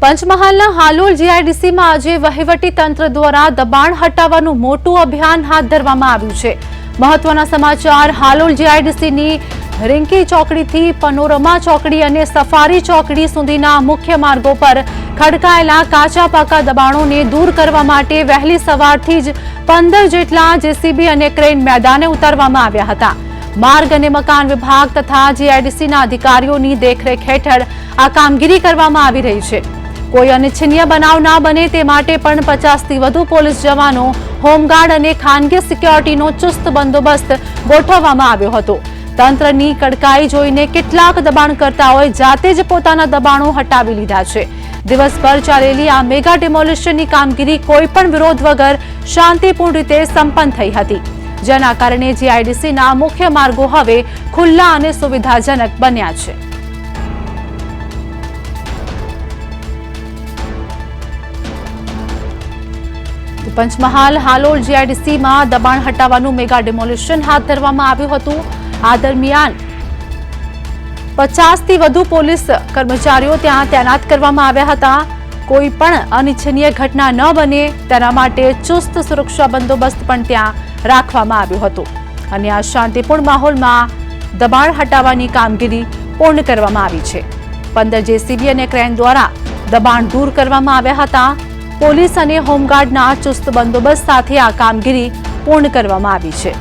પંચમહાલના હાલોલ જીઆઈડીસીમાં આજે વહીવટી તંત્ર દ્વારા દબાણ હટાવવાનું મોટું અભિયાન હાથ ધરવામાં આવ્યું છે। મહત્વના સમાચાર હાલોલ જીઆઈડીસીની રિંકી ચોકડીથી પનોરમા ચોકડી અને સફારી ચોકડી સુધીના મુખ્ય માર્ગો પર ખડકાયેલા કાચા પાકા દબાણોને દૂર કરવા માટે વહેલી સવારથી જ 15 જેટલા જેસીબી અને ક્રેન મેદાને ઉતારવામાં આવ્યા હતા। માર્ગ અને મકાન વિભાગ તથા જીઆઈડીસીના અધિકારીઓની દેખરેખ હેઠળ આ કામગીરી કરવામાં આવી રહી છે। કોઈ અનિચ્છનીય બનાવ ના બને તે માટે પણ 50થી વધુ પોલીસ જવાનો, હોમગાર્ડ અને ખાનગી સિક્યોરિટીનો ચુસ્ત બંદોબસ્ત ગોઠવવામાં આવ્યો હતો। તંત્રની કડકાઈ જોઈને કેટલાક દબાણકર્તાઓએ જાતે જ પોતાના દબાણો હટાવી લીધા છે। દિવસભર ચાલેલી આ મેગા ડિમોલિશનની કામગીરી કોઈ પણ વિરોધ વગર શાંતિપૂર્ણ રીતે સંપન્ન થઈ હતી, જેના કારણે જીઆઈડીસીના મુખ્ય માર્ગો હવે ખુલ્લા અને સુવિધાજનક બન્યા છે। પંચમહાલ હાલોલ જીઆઈડીસીમાં દબાણ હટાવવાનું મેગા ડિમોલિશન હાથ ધરવામાં આવ્યું હતું। આ દરમિયાન 50થી વધુ પોલીસ કર્મચારીઓ ત્યાં તૈનાત કરવામાં આવ્યા હતા। કોઈ પણ અનિચ્છનીય ઘટના ન બને તેના માટે ચુસ્ત સુરક્ષા બંદોબસ્ત પણ ત્યાં રાખવામાં આવ્યો હતો અને આ શાંતિપૂર્ણ માહોલમાં દબાણ હટાવવાની કામગીરી પૂર્ણ કરવામાં આવી છે। 15 જેસીબી અને ક્રેન દ્વારા દબાણ દૂર કરવામાં આવ્યા હતા। પોલીસ અને હોમગાર્ડના ચુસ્ત બંદોબસ્ત સાથે આ કામગીરી પૂર્ણ કરવામાં આવી છે।